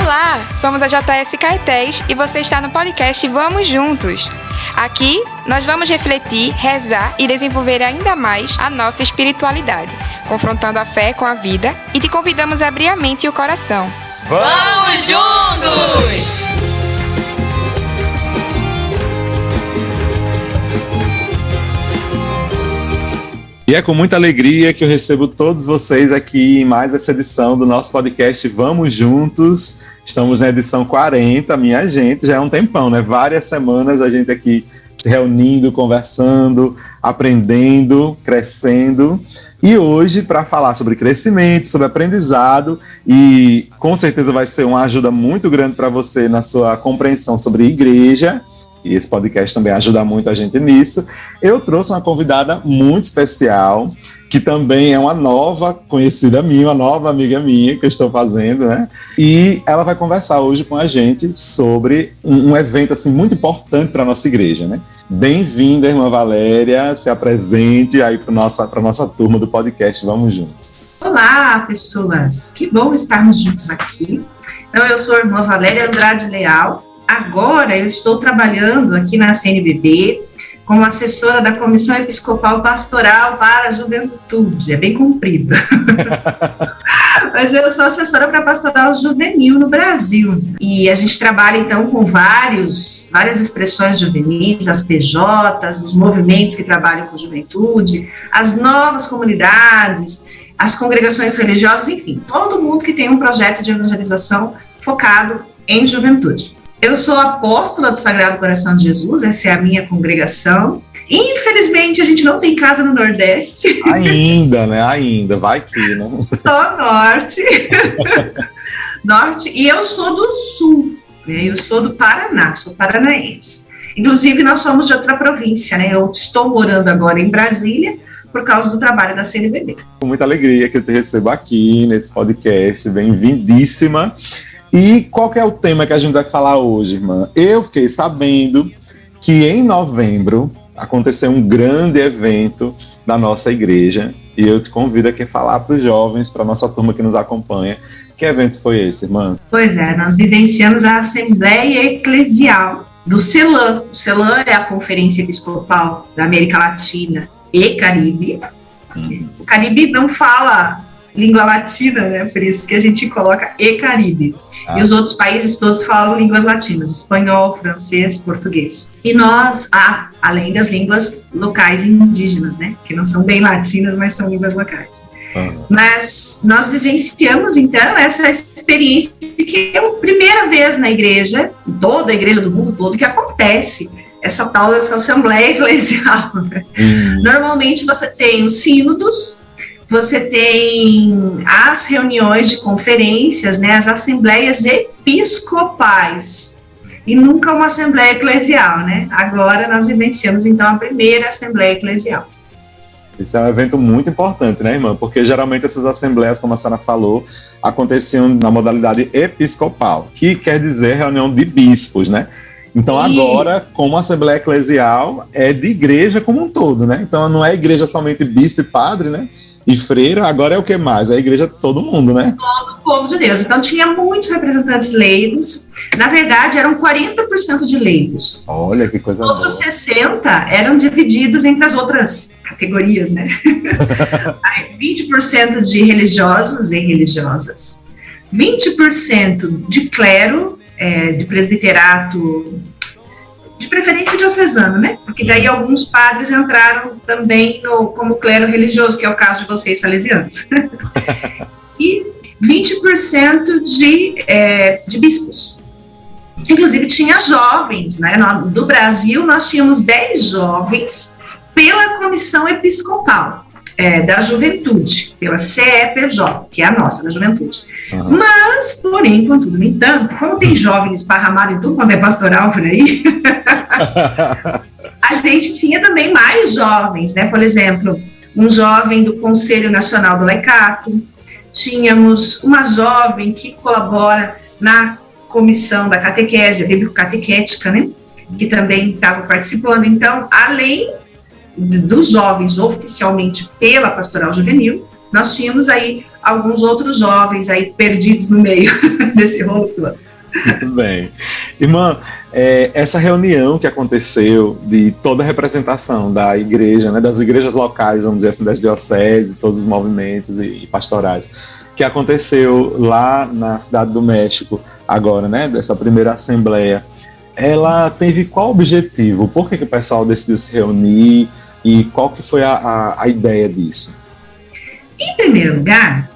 Olá, somos a JS Caetés e você está no podcast Vamos Juntos. Aqui, nós vamos refletir, rezar e desenvolver ainda mais a nossa espiritualidade, confrontando a fé com a vida e te convidamos a abrir a mente e o coração. Vamos juntos! E é com muita alegria que eu recebo todos vocês aqui em mais essa edição do nosso podcast Vamos Juntos. Estamos na edição 40, minha gente, já é um tempão, né? Várias semanas a gente aqui se reunindo, conversando, aprendendo, crescendo. E hoje, para falar sobre crescimento, sobre aprendizado, e com certeza vai ser uma ajuda muito grande para você na sua compreensão sobre igreja, e esse podcast também ajuda muito a gente nisso, eu trouxe uma convidada muito especial, que também é uma nova conhecida minha, uma nova amiga minha que eu estou fazendo, né? E ela vai conversar hoje com a gente sobre um evento assim, muito importante para a nossa igreja, né? Bem-vinda, irmã Valéria, se apresente aí para a nossa turma do podcast Vamos Juntos. Olá, pessoas! Que bom estarmos juntos aqui. Então, eu sou a irmã Valéria Andrade Leal. Agora eu estou trabalhando aqui na CNBB como assessora da Comissão Episcopal Pastoral para a Juventude. É bem comprido. Mas eu sou assessora para pastoral juvenil no Brasil. E a gente trabalha, então, com várias expressões juvenis, as PJs, os movimentos que trabalham com juventude, as novas comunidades, as congregações religiosas, enfim, todo mundo que tem um projeto de evangelização focado em juventude. Eu sou apóstola do Sagrado Coração de Jesus, essa é a minha congregação. Infelizmente, a gente não tem casa no Nordeste. Ainda, né? Ainda, vai que, né? Só Norte. Norte. E eu sou do Sul, né? Eu sou do Paraná, sou paranaense. Inclusive, nós somos de outra província, né? Eu estou morando agora em Brasília, por causa do trabalho da CNBB. Com muita alegria que eu te recebo aqui nesse podcast, bem-vindíssima. E qual que é o tema que a gente vai falar hoje, irmã? Eu fiquei sabendo que em novembro aconteceu um grande evento da nossa igreja e eu te convido aqui a falar para os jovens, para a nossa turma que nos acompanha. Que evento foi esse, irmã? Pois é, nós vivenciamos a Assembleia Eclesial do CELAM. O CELAM é a Conferência Episcopal da América Latina e Caribe. O Caribe não fala língua latina, né? Por isso que a gente coloca e Caribe. E os outros países todos falam línguas latinas, espanhol, francês, português. E nós, além das línguas locais indígenas, né? Que não são bem latinas, mas são línguas locais. Mas nós vivenciamos, então, essa experiência que é a primeira vez na igreja, toda a igreja do mundo todo, que acontece essa tal dessa Assembleia Eclesial. Normalmente você tem os sínodos, você tem as reuniões de conferências, né, as assembleias episcopais, e nunca uma assembleia eclesial, né? Agora nós vivenciamos, então, a primeira assembleia eclesial. Isso é um evento muito importante, né, irmã? Porque geralmente essas assembleias, como a senhora falou, aconteciam na modalidade episcopal, que quer dizer reunião de bispos, né? Então agora, como a Assembleia Eclesial, é de igreja como um todo, né? Então não é igreja somente bispo e padre, né? E freira, agora é o que mais? É a igreja de todo mundo, né? Todo o povo de Deus. Então tinha muitos representantes leigos. Na verdade, eram 40% de leigos. Olha que coisa boa. Outros 60% eram divididos entre as outras categorias, né? 20% de religiosos e religiosas. 20% de clero, de presbiterato, de preferência diocesano, né? Porque daí alguns padres entraram também como clero religioso, que é o caso de vocês, salesianos. E 20% de bispos. Inclusive tinha jovens, né? Do Brasil nós tínhamos 10 jovens pela Comissão Episcopal da Juventude, pela CEPJ, que é a nossa, da Juventude. Mas, porém, contudo, no entanto, como tem jovens esparramados em tudo quando é pastoral por aí, a gente tinha também mais jovens, né? Por exemplo, um jovem do Conselho Nacional do Laicato, tínhamos uma jovem que colabora na comissão da catequese, bíblico-catequética, né? Que também estava participando. Então, além dos jovens oficialmente pela Pastoral Juvenil, nós tínhamos aí alguns outros jovens aí perdidos no meio desse rolo todo. Muito bem. Irmã, essa reunião que aconteceu de toda a representação da igreja, né, das igrejas locais, vamos dizer assim, das dioceses, todos os movimentos e pastorais, que aconteceu lá na Cidade do México, agora, né, dessa primeira assembleia, ela teve qual objetivo? Por que o pessoal decidiu se reunir e qual que foi a ideia disso? Em primeiro lugar,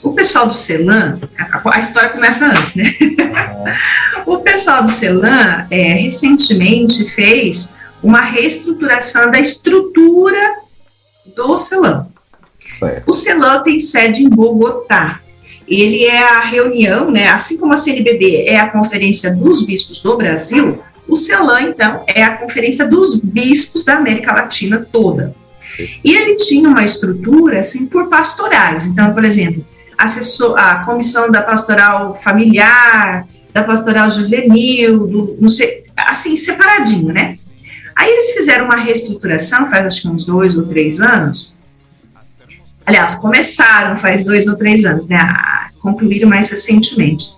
o pessoal do CELAM, a história começa antes, né? O pessoal do CELAM recentemente fez uma reestruturação da estrutura do CELAM. Certo. O CELAM tem sede em Bogotá. Ele é a reunião, né? Assim como a CNBB é a Conferência dos Bispos do Brasil, o CELAM, então, é a Conferência dos Bispos da América Latina toda. E ele tinha uma estrutura, assim, por pastorais. Então, por exemplo, a comissão da pastoral familiar, da pastoral juvenil, não sei, assim, separadinho, né? Aí eles fizeram uma reestruturação, faz acho que uns 2 ou 3 anos. Aliás, começaram faz 2 ou 3 anos, né? Concluíram mais recentemente.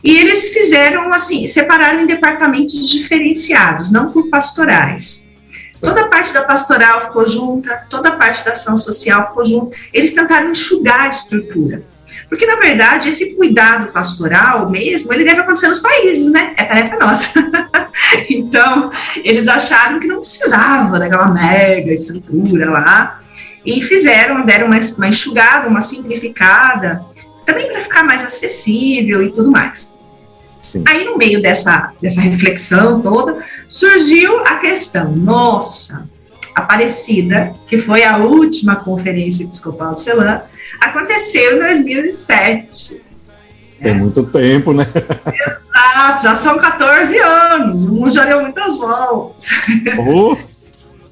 E eles fizeram, assim, separaram em departamentos diferenciados, não por pastorais. Toda a parte da pastoral ficou junta, toda a parte da ação social ficou junta. Eles tentaram enxugar a estrutura. Porque, na verdade, esse cuidado pastoral mesmo, ele deve acontecer nos países, né? É tarefa nossa. Então, eles acharam que não precisava daquela mega estrutura lá. E deram uma enxugada, uma simplificada, também para ficar mais acessível e tudo mais. Sim. Aí, no meio dessa reflexão toda, surgiu a questão, nossa, Aparecida, que foi a última conferência episcopal do CELAM, aconteceu em 2007. Tem muito tempo, né? Exato, já são 14 anos, o mundo já deu muitas voltas.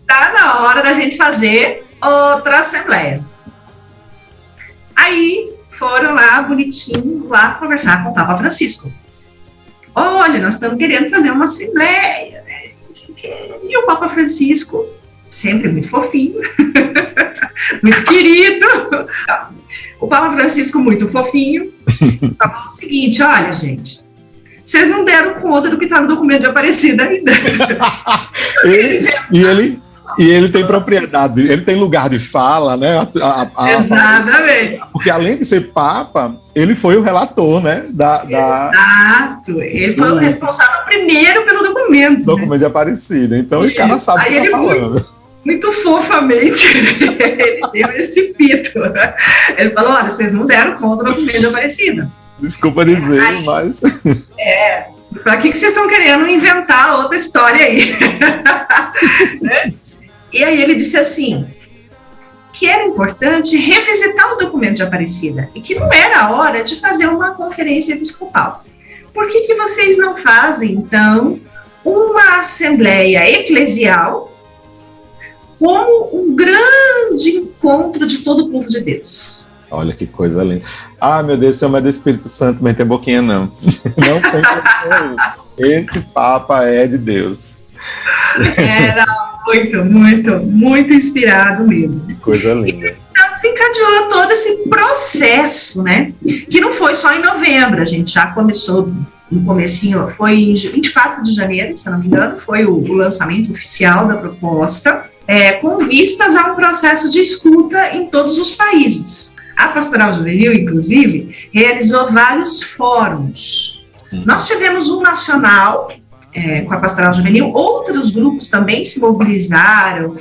Tá na hora da gente fazer outra assembleia. Aí foram lá, bonitinhos, lá conversar com o Papa Francisco. Olha, nós estamos querendo fazer uma assembleia, né? E o Papa Francisco, sempre muito fofinho, muito querido, o Papa Francisco muito fofinho, falou o seguinte: olha, gente, vocês não deram conta do que está no documento de Aparecida ainda. E ele tem propriedade, ele tem lugar de fala, né? Exatamente. Porque além de ser Papa, ele foi o relator, né? Exato. Ele foi o responsável primeiro pelo documento. Documento, né? De Aparecida. Então o cara sabe o que está falando. Muito fofamente, ele deu esse pito. Ele falou: olha, vocês não deram conta do documento de Aparecida. Desculpa dizer, mas... Para que vocês estão querendo inventar outra história aí? Né? E aí ele disse assim, que era importante revisitar o documento de Aparecida e que não era a hora de fazer uma conferência episcopal. Por que vocês não fazem, então, uma assembleia eclesial como um grande encontro de todo o povo de Deus? Olha que coisa linda. Ah, meu Deus, Senhor, mas do Espírito Santo não tem boquinha, não. Não tem boquinha. Esse Papa é de Deus. Era muito inspirado mesmo. Que coisa linda. Então, se encadeou todo esse processo, né? Que não foi só em novembro, a gente já começou no comecinho, foi em 24 de janeiro, se eu não me engano, foi o lançamento oficial da proposta, com vistas a um processo de escuta em todos os países. A Pastoral Juvenil, inclusive, realizou vários fóruns. Nós tivemos um nacional com a Pastoral Juvenil, outros grupos também se mobilizaram,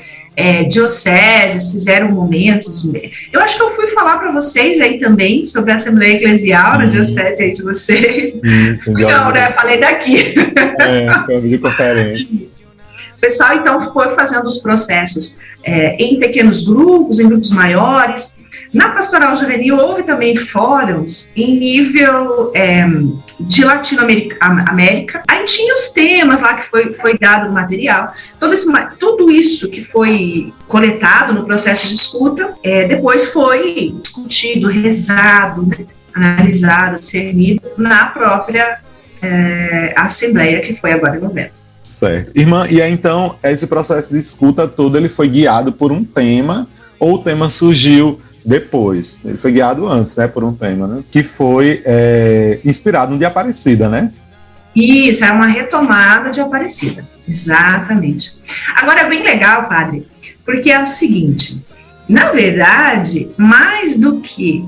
dioceses fizeram momentos. Eu acho que eu fui falar para vocês aí também sobre a Assembleia Eclesial na diocese aí de vocês. Isso, não, né? Falei daqui. Foi uma videoconferência. O pessoal, então, foi fazendo os processos em pequenos grupos, em grupos maiores. Na Pastoral Juvenil, houve também fóruns em nível de Latinoamérica. Aí tinha os temas lá que foi dado o material. Tudo isso que foi coletado no processo de escuta, depois foi discutido, rezado, né, analisado, discernido na própria Assembleia, que foi agora em novembro. Certo. Irmã, e aí então, esse processo de escuta todo, ele foi guiado por um tema, ou o tema surgiu depois. Ele foi guiado antes, né, por um tema, né? Que foi inspirado no de Aparecida, né? Isso, é uma retomada de Aparecida. Exatamente. Agora, é bem legal, padre, porque é o seguinte, na verdade, mais do que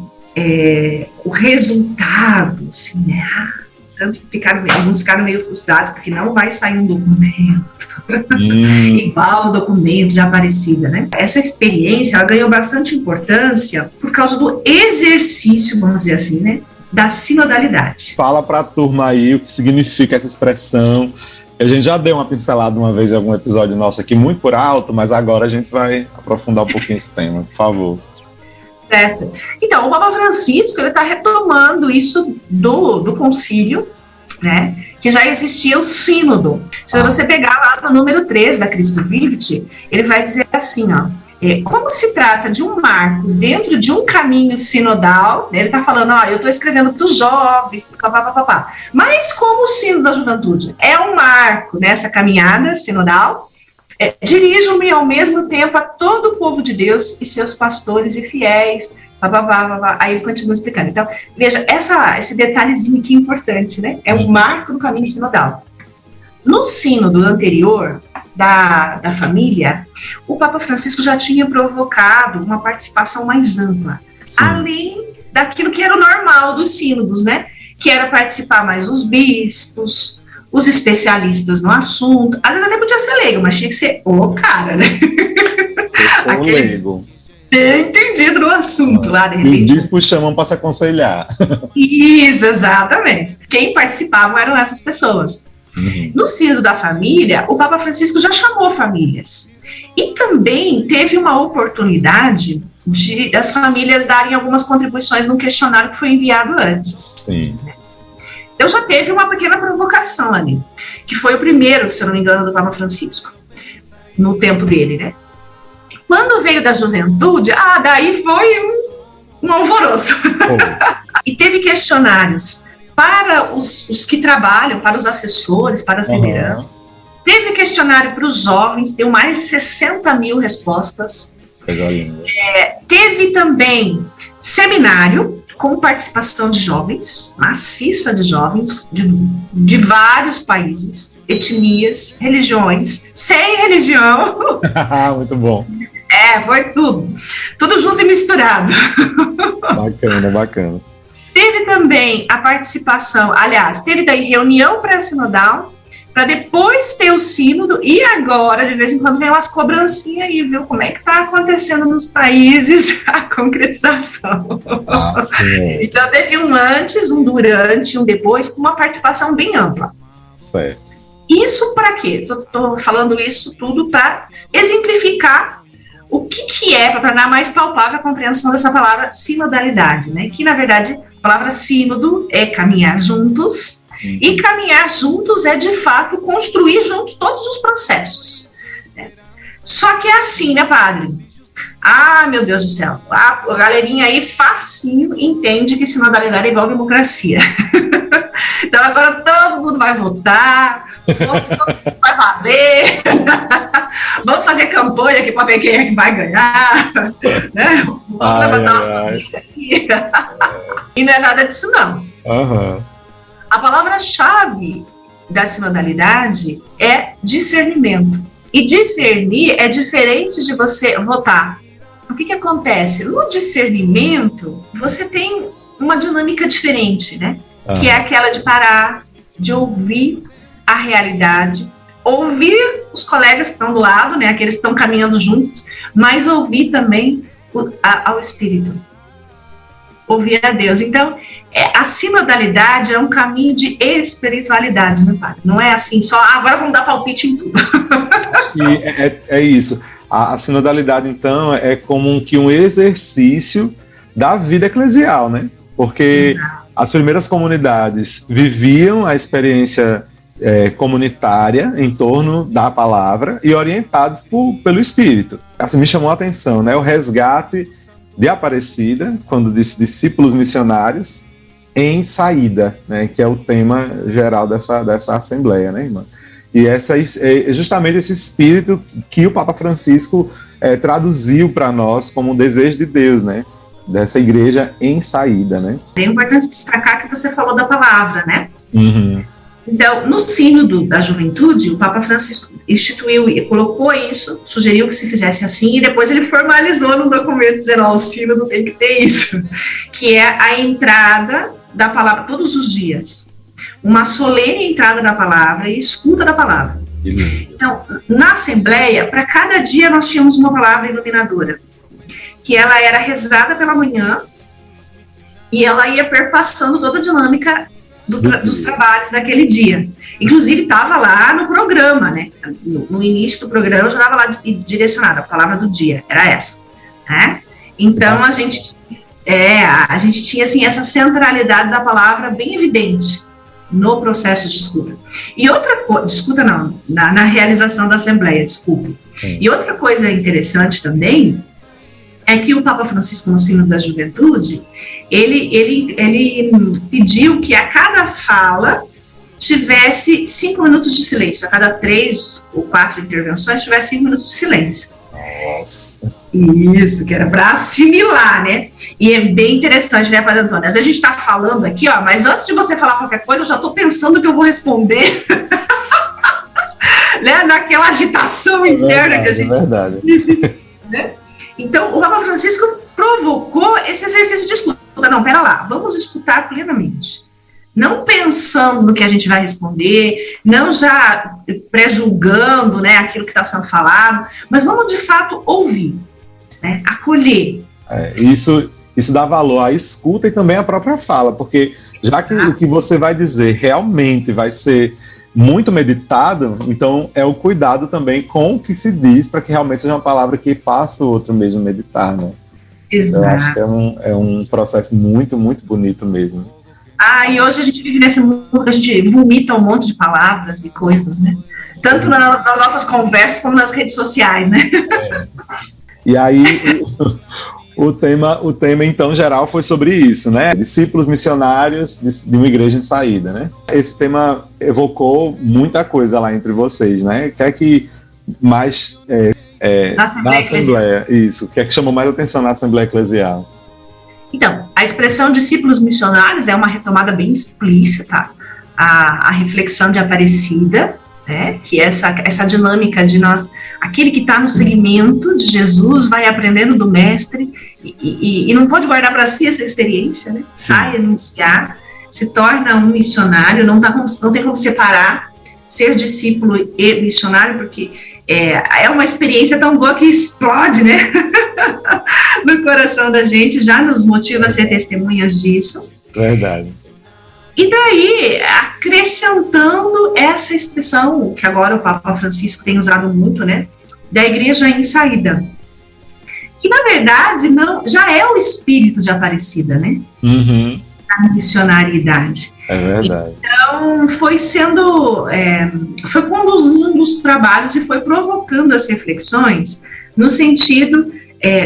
o resultado, assim, né? Alguns ficaram meio frustrados, porque não vai sair um documento igual o documento de Aparecida, né? Essa experiência, ela ganhou bastante importância por causa do exercício, vamos dizer assim, né? Da sinodalidade. Fala para a turma aí o que significa essa expressão. A gente já deu uma pincelada uma vez em algum episódio nosso aqui, muito por alto, mas agora a gente vai aprofundar um pouquinho esse tema, por favor. Certo. Então, o Papa Francisco, ele está retomando isso do concílio, né, que já existia o sínodo. Se você pegar lá no número 3 da Cristo Vivit, ele vai dizer assim, ó, como se trata de um marco dentro de um caminho sinodal, né, ele está falando, ó, eu estou escrevendo para os jovens, papapá, mas como o sínodo da juventude é um marco nessa caminhada sinodal, dirijo-me ao mesmo tempo a todo o povo de Deus e seus pastores e fiéis, aí ele continua explicando. Então, veja, esse detalhezinho aqui é importante, né? É o marco do caminho sinodal. No sínodo anterior da família, o Papa Francisco já tinha provocado uma participação mais ampla, além daquilo que era o normal dos sínodos, né? Que era participar mais os bispos, os especialistas no assunto, às vezes até podia ser leigo, mas tinha que ser o cara, né? Aquele leigo. Bem entendido no assunto lá, de repente. Os bispos chamam para se aconselhar. Isso, exatamente. Quem participava eram essas pessoas. No sínodo da família, o Papa Francisco já chamou famílias. E também teve uma oportunidade das famílias darem algumas contribuições no questionário que foi enviado antes. Sim. Então já teve uma pequena provocação ali, que foi o primeiro, se eu não me engano, do Papa Francisco, no tempo dele, né? Quando veio da juventude, daí foi um alvoroço. E teve questionários para os que trabalham, para os assessores, para as lideranças. Teve questionário para os jovens, deu mais de 60 mil respostas. Teve também seminário com participação de jovens, maciça de jovens, de vários países, etnias, religiões, sem religião. Muito bom. Foi tudo junto e misturado. Bacana. Teve também a participação, aliás, teve daí reunião pré-sinodal, para depois ter o sínodo, e agora, de vez em quando, vem umas cobrancinhas aí, viu? Como é que está acontecendo nos países a concretização. Então, teve um antes, um durante, um depois, com uma participação bem ampla. Certo. Isso para quê? Estou falando isso tudo para exemplificar o que é, para tornar mais palpável a compreensão dessa palavra sinodalidade, né? Que, na verdade, a palavra sínodo é caminhar juntos, e caminhar juntos é, de fato, construir juntos todos os processos. Né? Só que é assim, né, padre? Meu Deus do céu, a galerinha aí facinho entende que sinodalidade é igual democracia. Então agora todo mundo vai votar, todo mundo vai valer, vamos fazer campanha aqui para ver quem é que vai ganhar, né? Vamos levantar umas famílias aqui. E não é nada disso, não. A palavra-chave da sinodalidade é discernimento. E discernir é diferente de você votar. O que acontece? No discernimento, você tem uma dinâmica diferente, né? Que é aquela de parar, de ouvir a realidade, ouvir os colegas que estão do lado, né? Aqueles que estão caminhando juntos, mas ouvir também ao Espírito. Ouvir a Deus. Então, a sinodalidade é um caminho de espiritualidade, meu pai. Não é assim só, agora vamos dar palpite em tudo. Acho que é isso. A sinodalidade, então, é como que um exercício da vida eclesial, né? Porque as primeiras comunidades viviam a experiência comunitária em torno da palavra e orientados pelo Espírito. Assim, me chamou a atenção, né? O resgate de Aparecida, quando disse discípulos missionários, em saída, né, que é o tema geral dessa assembleia, né, irmã? E é justamente esse espírito que o Papa Francisco traduziu para nós como um desejo de Deus, né? dessa igreja em saída, né? É importante destacar que você falou da palavra, né? Uhum. Então, no Sínodo da Juventude, o Papa Francisco instituiu e colocou isso, sugeriu que se fizesse assim, e depois ele formalizou no documento dizendo, o Sínodo tem que ter isso, que é a entrada da palavra todos os dias. Uma solene entrada da palavra e escuta da palavra. Então, na Assembleia, para cada dia nós tínhamos uma palavra iluminadora, que ela era rezada pela manhã e ela ia perpassando toda a dinâmica dos trabalhos daquele dia. Inclusive, estava lá no programa, né? No início do programa, já estava lá direcionada, a palavra do dia, era essa. Né? Então, a gente tinha, assim, essa centralidade da palavra bem evidente no processo de escuta. E outra coisa, escuta não, na realização da Assembleia, desculpe. Sim. E outra coisa interessante também é que o Papa Francisco, no Sínodo da Juventude, ele pediu que a cada fala tivesse 5 minutos de silêncio, a cada 3 ou 4 intervenções tivesse 5 minutos de silêncio. Nossa. Isso, que era para assimilar, né? E é bem interessante, né, Padre Antônio? Às vezes a gente está falando aqui, ó, mas antes de você falar qualquer coisa, eu já estou pensando que eu vou responder. Né? Naquela agitação interna que a gente... É verdade. Né? Então, o Papa Francisco provocou esse exercício de escuta. Não, pera lá, vamos escutar plenamente. Não pensando no que a gente vai responder, não já pré-julgando, né, aquilo que está sendo falado, mas vamos, de fato, ouvir, né, acolher. Isso dá valor à escuta e também à própria fala, porque já que o que você vai dizer realmente vai ser muito meditado, então é o cuidado também com o que se diz, para que realmente seja uma palavra que faça o outro mesmo meditar, né? Exato. Eu acho que é um processo muito, muito bonito mesmo. E hoje a gente vive nesse mundo que a gente vomita um monte de palavras e coisas, né? Tanto nas nossas conversas como nas redes sociais, né? E aí, o tema, então, geral foi sobre isso, né? Discípulos missionários de uma igreja em saída, né? Esse tema evocou muita coisa lá entre vocês, né? O que é que mais... na Assembleia, isso. O que é que chamou mais atenção na Assembleia Eclesial? Então, a expressão discípulos missionários é uma retomada bem explícita à reflexão de Aparecida, né, que é essa dinâmica de nós, aquele que está no seguimento de Jesus vai aprendendo do mestre e não pode guardar para si essa experiência, né? Sai anunciar, se torna um missionário, não tem como separar ser discípulo e missionário, porque é uma experiência tão boa que explode, né? No coração da gente, já nos motiva a ser testemunhas disso. Verdade. E daí, acrescentando essa expressão, que agora o Papa Francisco tem usado muito, né? Da igreja em saída. Que, na verdade, já é o espírito de Aparecida, né? Uhum. A missionariedade. É verdade. Então, foi conduzindo os trabalhos e foi provocando as reflexões no sentido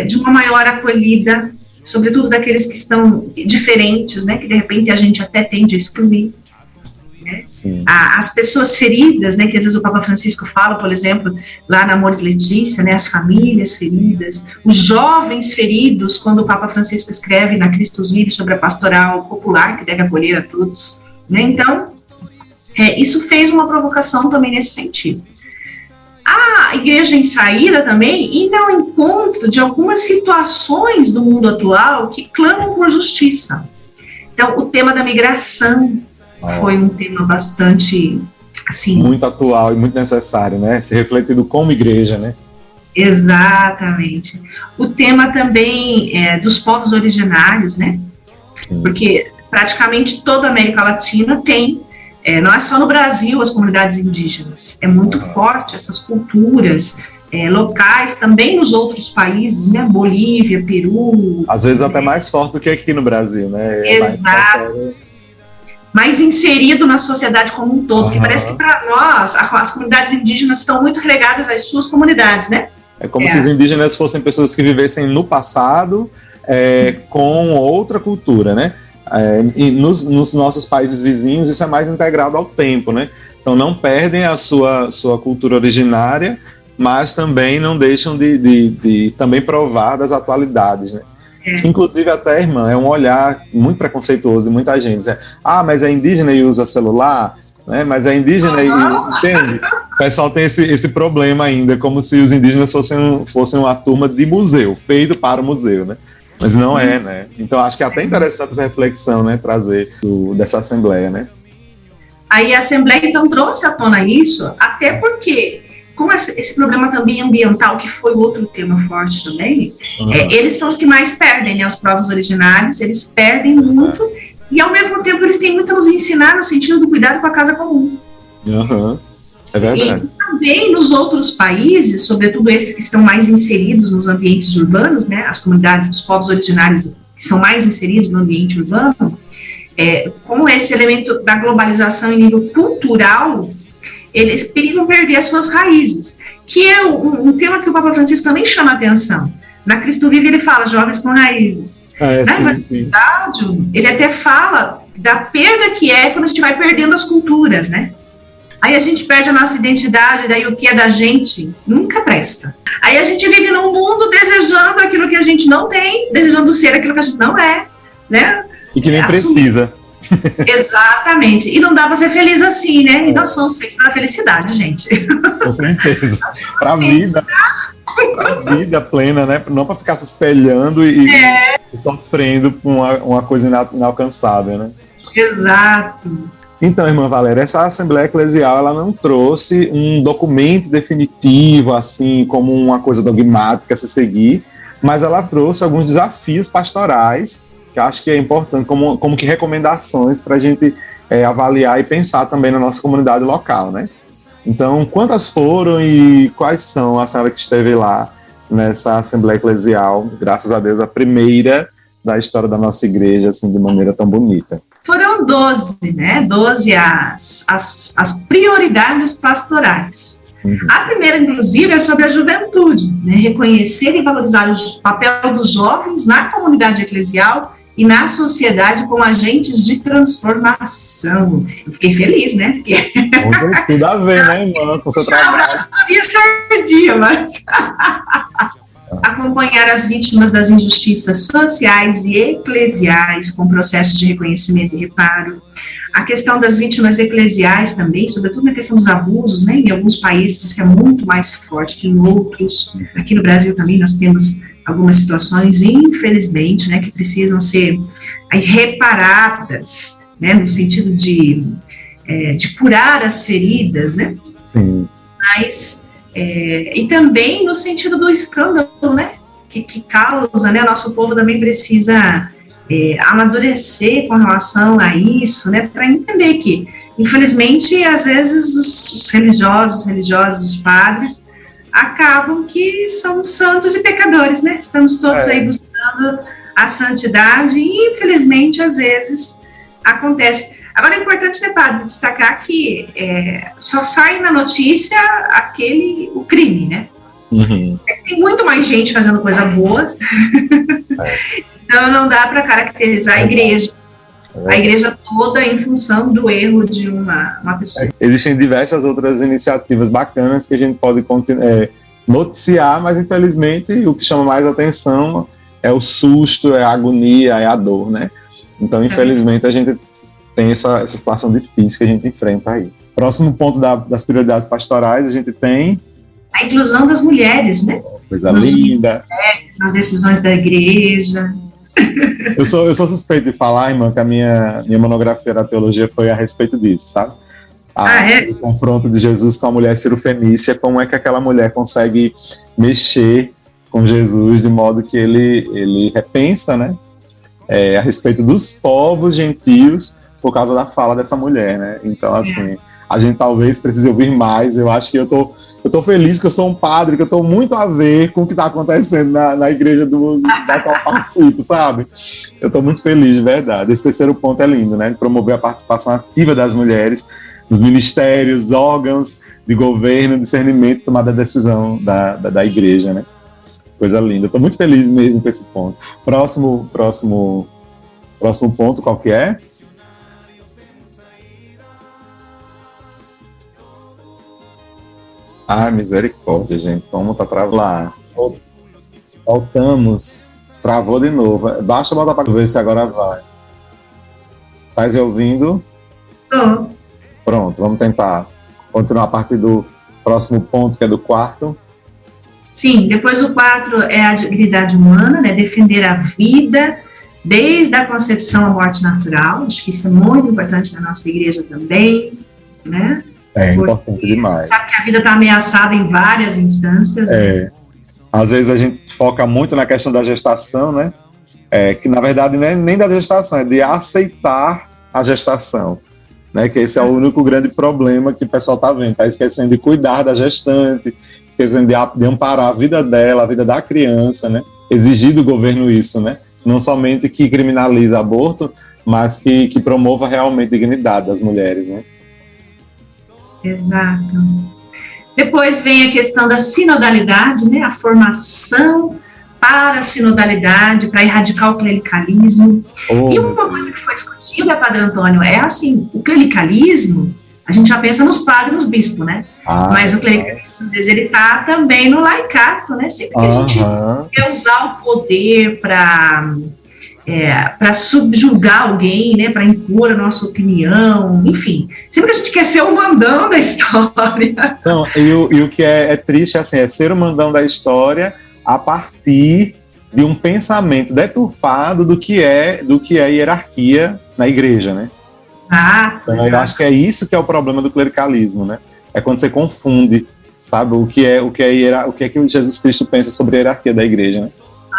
de uma maior acolhida, sobretudo daqueles que estão diferentes, né, que de repente a gente até tende a excluir. Né? As pessoas feridas, né, que às vezes o Papa Francisco fala, por exemplo, lá na Amoris Laetitia, né, as famílias feridas, os jovens feridos, quando o Papa Francisco escreve na Christus Vivit sobre a pastoral popular, que deve acolher a todos. Né? Então, isso fez uma provocação também nesse sentido. A igreja em saída também indo ao encontro de algumas situações do mundo atual que clamam por justiça. Então, o tema da migração foi um tema bastante, assim... Muito atual e muito necessário, né? Se refletido como igreja, né? Exatamente. O tema também dos povos originários, né? Sim. Porque praticamente toda a América Latina tem... não é só no Brasil as comunidades indígenas, é muito forte essas culturas locais, também nos outros países, né, Bolívia, Peru. Às vezes até mais forte do que aqui no Brasil, né? Exato. Mais inserido na sociedade como um todo, porque parece que para nós as comunidades indígenas estão muito regadas às suas comunidades, né? É como se os indígenas fossem pessoas que vivessem no passado com outra cultura, né? E nos nossos países vizinhos isso é mais integrado ao tempo, né? Então não perdem a sua cultura originária, mas também não deixam de também provar das atualidades, né? Inclusive, até, irmã, é um olhar muito preconceituoso de muita gente. Mas é indígena e usa celular, né? Mas é indígena e... Entende? O pessoal tem esse problema ainda, como se os indígenas fossem uma turma de museu, feito para o museu, né? Mas não é, né? Então, acho que é até interessante essa reflexão, né? Trazer dessa Assembleia, né? Aí a Assembleia, então, trouxe à tona isso, até porque, com esse problema também ambiental, que foi outro tema forte também, eles são os que mais perdem, né? Os povos originários, eles perdem muito, e ao mesmo tempo eles têm muito a nos ensinar no sentido do cuidado com a casa comum. É verdade. E também nos outros países, sobretudo esses que estão mais inseridos nos ambientes urbanos, né? As comunidades, os povos originários que são mais inseridos no ambiente urbano, com esse elemento da globalização em nível cultural, eles perigam perder as suas raízes, que é um tema que o Papa Francisco também chama a atenção. Na Cristo Vive ele fala jovens com raízes. Na verdade, ele até fala da perda que é quando a gente vai perdendo as culturas, né? Aí a gente perde a nossa identidade, daí o que é da gente nunca presta. Aí a gente vive num mundo desejando aquilo que a gente não tem, desejando ser aquilo que a gente não é, né? E que nem precisa. Exatamente. E não dá para ser feliz assim, né? E nós somos feitos para a felicidade, gente. Com certeza. Para a vida plena, né? Não para ficar se espelhando e sofrendo com uma coisa inalcançável, né? Exato. Então, irmã Valéria, essa Assembleia Eclesial, ela não trouxe um documento definitivo, assim, como uma coisa dogmática a se seguir, mas ela trouxe alguns desafios pastorais que eu acho que é importante, como que recomendações para a gente avaliar e pensar também na nossa comunidade local, né? Então, quantas foram e quais são a senhora que esteve lá nessa Assembleia Eclesial, graças a Deus, a primeira da história da nossa igreja, assim, de maneira tão bonita? Foram 12, né? 12 as prioridades pastorais. A primeira, inclusive, é sobre a juventude, né? Reconhecer e valorizar o papel dos jovens na comunidade eclesial e na sociedade como agentes de transformação. Eu fiquei feliz, né? Porque... Tem tudo a ver, né, irmã, com o seu trabalho. Dia, mas... Acompanhar as vítimas das injustiças sociais e eclesiais com processos de reconhecimento e reparo. A questão das vítimas eclesiais também, sobretudo na questão dos abusos, né? Em alguns países isso é muito mais forte que em outros. Aqui no Brasil também nós temos algumas situações, infelizmente, né, que precisam ser reparadas, né, no sentido de curar as feridas, né? Sim. Mas, e também no sentido do escândalo, né, que causa, né, nosso povo também precisa amadurecer com relação a isso, né, para entender que, infelizmente, às vezes os religiosos, os padres, acabam que são santos e pecadores, né? Estamos todos aí buscando a santidade e, infelizmente, às vezes acontece. Agora, é importante, né, padre, destacar que só sai na notícia o crime, né? Mas tem muito mais gente fazendo coisa boa, então não dá para caracterizar a igreja toda em função do erro de uma pessoa. Existem diversas outras iniciativas bacanas que a gente pode noticiar, mas infelizmente o que chama mais atenção é o susto, é a agonia, é a dor, né? Então, infelizmente, a gente tem essa situação difícil que a gente enfrenta aí. Próximo ponto das prioridades pastorais, a gente tem... a inclusão das mulheres, né? Coisa linda. Nas decisões da igreja... Eu sou suspeito de falar, irmã, que a minha monografia da teologia foi a respeito disso, sabe? O confronto de Jesus com a mulher cirofenícia, como é que aquela mulher consegue mexer com Jesus de modo que ele repensa, né? A respeito dos povos gentios por causa da fala dessa mulher, né? Então, assim, a gente talvez precise ouvir mais. Eu acho que eu tô feliz que eu sou um padre, que eu tô muito a ver com o que tá acontecendo na igreja da qual eu participo, sabe? Eu tô muito feliz, de verdade. Esse terceiro ponto é lindo, né? De promover a participação ativa das mulheres nos ministérios, órgãos de governo, discernimento e tomada de decisão da igreja, né? Coisa linda. Eu tô muito feliz mesmo com esse ponto. Próximo ponto, qual que é? Misericórdia, gente. Como tá travado lá. Faltamos Travou de novo. Basta botar para ver se agora vai. Tá se ouvindo? Tô. Pronto, vamos tentar continuar a partir do próximo ponto, que é do 4. Sim, depois o 4 é a dignidade humana, né? Defender a vida desde a concepção à morte natural. Acho que isso é muito importante na nossa igreja também, né? É importante demais. Sabe que a vida está ameaçada em várias instâncias. É. Às vezes a gente foca muito na questão da gestação, né? Que na verdade não é nem da gestação, é de aceitar a gestação, né? Que esse é o único grande problema que o pessoal está vendo. Está esquecendo de cuidar da gestante, esquecendo de amparar a vida dela, a vida da criança, né? Exigir do governo isso, né? Não somente que criminalize aborto, mas que promova realmente a dignidade das mulheres, né? Exato. Depois vem a questão da sinodalidade, né? A formação para a sinodalidade, para erradicar o clericalismo. E uma coisa que foi discutida, Padre Antônio, é assim, o clericalismo, a gente já pensa nos padres e nos bispos, né? Mas o clericalismo, às vezes, ele está também no laicato, né? Sempre que a gente quer usar o poder para subjugar alguém, né, para impor a nossa opinião, enfim, sempre que a gente quer ser o mandão da história. Não, e o que é triste assim, é ser o mandão da história a partir de um pensamento deturpado do que é hierarquia na igreja, né? Exato. Então, eu acho que é isso que é o problema do clericalismo, né? É quando você confunde, sabe, o que é que Jesus Cristo pensa sobre a hierarquia da igreja, né?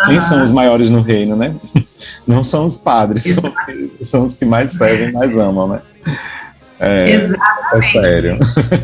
Quem são os maiores no reino, né? Não são os padres, são os que mais servem, mais amam, né? Exatamente. É sério.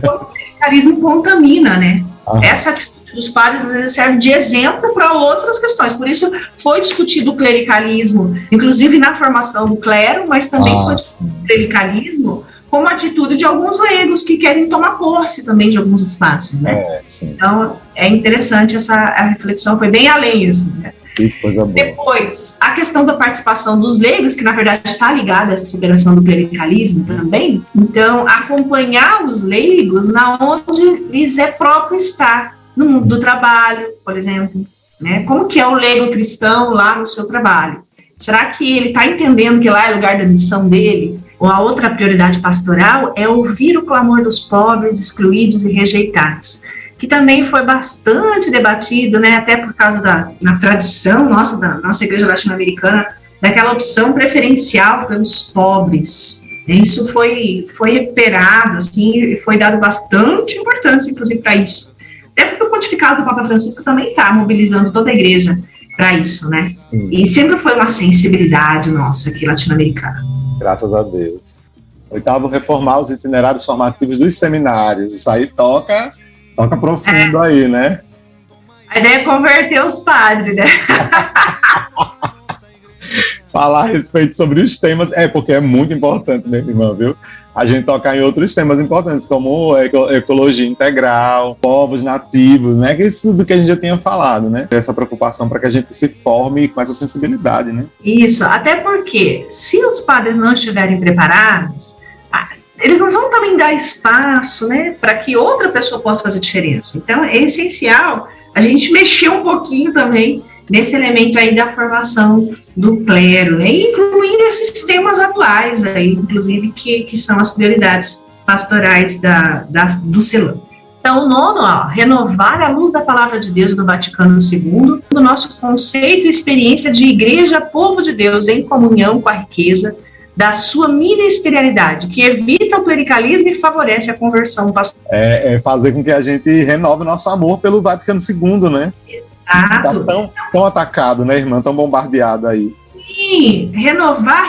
O clericalismo contamina, né? Essa atitude dos padres às vezes serve de exemplo para outras questões. Por isso foi discutido o clericalismo, inclusive na formação do clero, mas também foi discutido o clericalismo como atitude de alguns leigos que querem tomar posse também de alguns espaços, né? Então, é interessante a reflexão, foi bem além, assim, né? Que coisa boa. Depois, a questão da participação dos leigos, que na verdade está ligada a essa superação do clericalismo também. Então, acompanhar os leigos na onde lhes é próprio estar, no mundo do trabalho, por exemplo, né? Como que é o leigo cristão lá no seu trabalho? Será que ele está entendendo que lá é o lugar da missão dele? Ou a outra prioridade pastoral é ouvir o clamor dos pobres, excluídos e rejeitados, que também foi bastante debatido, né, até por causa na tradição nossa, da nossa igreja latino-americana, daquela opção preferencial pelos pobres. Isso foi recuperado, assim, e foi dado bastante importância, inclusive, para isso. Até porque o pontificado do Papa Francisco também está mobilizando toda a igreja para isso, né? E sempre foi uma sensibilidade nossa aqui latino-americana. Graças a Deus. 8º, reformar os itinerários formativos dos seminários. Isso aí toca profundo aí, né? A ideia é converter os padres, né? Falar a respeito sobre os temas, porque é muito importante, minha irmã, viu? A gente tocar em outros temas importantes, como ecologia integral, povos nativos, né? Que isso tudo que a gente já tinha falado, né? Essa preocupação para que a gente se forme com essa sensibilidade, né? Isso, até porque se os padres não estiverem preparados, eles não vão também dar espaço, né, para que outra pessoa possa fazer diferença. Então, é essencial a gente mexer um pouquinho também nesse elemento aí da formação do clero, né, incluindo esses temas atuais aí, inclusive, que são as prioridades pastorais do CELAM. Então, o 9º, renovar a luz da palavra de Deus do Vaticano II, do nosso conceito e experiência de igreja, povo de Deus, em comunhão com a riqueza da sua ministerialidade, que evita o clericalismo e favorece a conversão pastoral. É fazer com que a gente renove nosso amor pelo Vaticano II, né? Exato. Tá tão atacado, né, irmã? Tão bombardeado aí. Sim, recuperar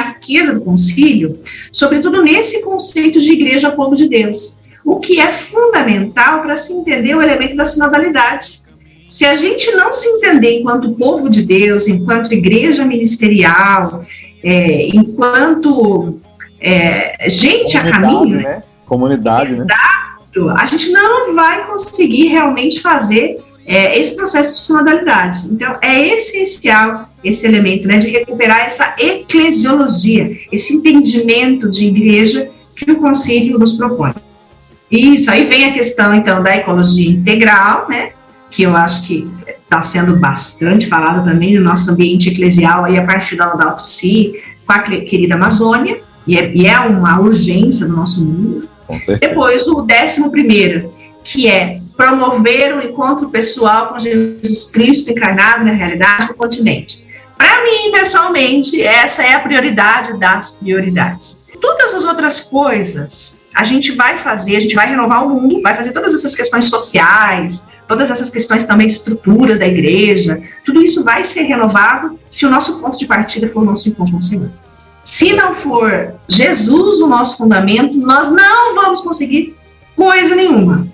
a riqueza do concílio, sobretudo nesse conceito de igreja, povo de Deus, o que é fundamental para se entender o elemento da sinodalidade. Se a gente não se entender enquanto povo de Deus, enquanto igreja ministerial, enquanto gente a caminho, né? Comunidade, exato, né? A gente não vai conseguir realmente fazer esse processo de sinodalidade. Então, é essencial esse elemento, né, de recuperar essa eclesiologia, esse entendimento de igreja que o concílio nos propõe. Isso, aí vem a questão, então, da ecologia integral, né? que eu acho que está sendo bastante falado também no nosso ambiente eclesial, aí a partir da Laudato Si, com a querida Amazônia, e é uma urgência no nosso mundo. Com certeza. Depois, o 11º, que é promover o encontro pessoal com Jesus Cristo encarnado na realidade do continente. Para mim, pessoalmente, essa é a prioridade das prioridades. Todas as outras coisas a gente vai fazer, a gente vai renovar o mundo, vai fazer todas essas questões sociais, todas essas questões também de estruturas da igreja, tudo isso vai ser renovado se o nosso ponto de partida for o nosso encontro com o Senhor. Se não for Jesus o nosso fundamento, nós não vamos conseguir coisa nenhuma.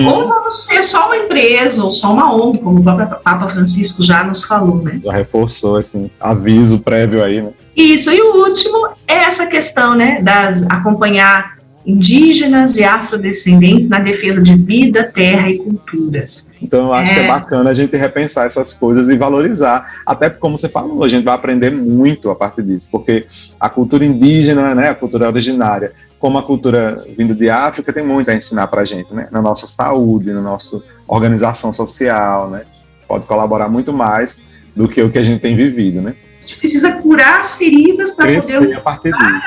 Ou vamos ser só uma empresa, ou só uma ONG, como o Papa Francisco já nos falou, né? Já reforçou, assim, aviso prévio aí, né? Isso, e o último é essa questão, né, acompanhar indígenas e afrodescendentes na defesa de vida, terra e culturas. Então eu acho que é bacana a gente repensar essas coisas e valorizar, até porque, como você falou, a gente vai aprender muito a partir disso, porque a cultura indígena, né, a cultura originária, como a cultura vinda de África, tem muito a ensinar pra gente, né, na nossa saúde, na nossa organização social, né, pode colaborar muito mais do que o que a gente tem vivido, né. A gente precisa curar as feridas para poder usar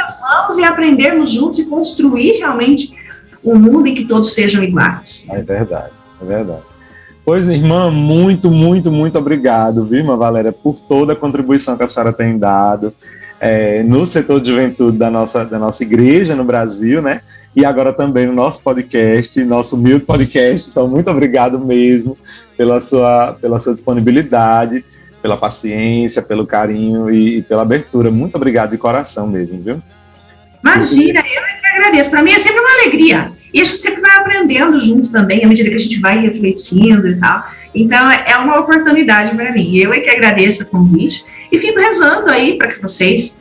as mãos e aprendermos juntos e construir realmente um mundo em que todos sejam iguais. É verdade, é verdade. Pois, irmã, muito, muito, muito obrigado, viu, irmã Valéria, por toda a contribuição que a senhora tem dado no setor de juventude da nossa igreja no Brasil, né? E agora também no nosso podcast, nosso humilde podcast. Então, muito obrigado mesmo pela sua disponibilidade, pela paciência, pelo carinho e pela abertura. Muito obrigado de coração mesmo, viu? Imagina, eu é que agradeço. Para mim é sempre uma alegria. E a gente sempre vai aprendendo junto também, à medida que a gente vai refletindo e tal. Então, é uma oportunidade para mim. Eu é que agradeço o convite e fico rezando aí para que vocês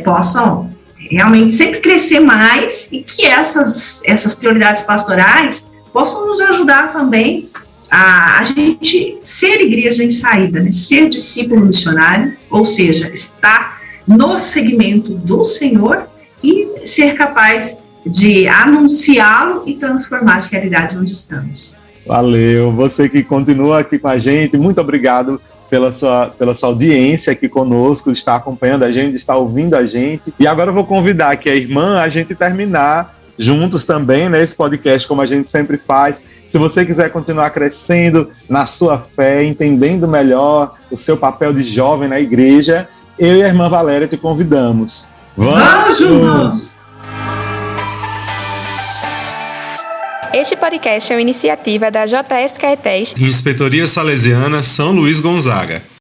possam realmente sempre crescer mais e que essas prioridades pastorais possam nos ajudar também a gente ser igreja em saída, né? Ser discípulo missionário, ou seja, estar no segmento do Senhor e ser capaz de anunciá-lo e transformar as realidades onde estamos. Valeu, você que continua aqui com a gente, muito obrigado pela sua audiência aqui conosco, de estar acompanhando a gente, de estar ouvindo a gente. E agora eu vou convidar aqui a irmã a gente terminar juntos também, né, esse podcast, como a gente sempre faz. Se você quiser continuar crescendo na sua fé, entendendo melhor o seu papel de jovem na igreja, eu e a irmã Valéria te convidamos. Vamos juntos! Este podcast é uma iniciativa da JS Caetés, Inspetoria Salesiana São Luís Gonzaga.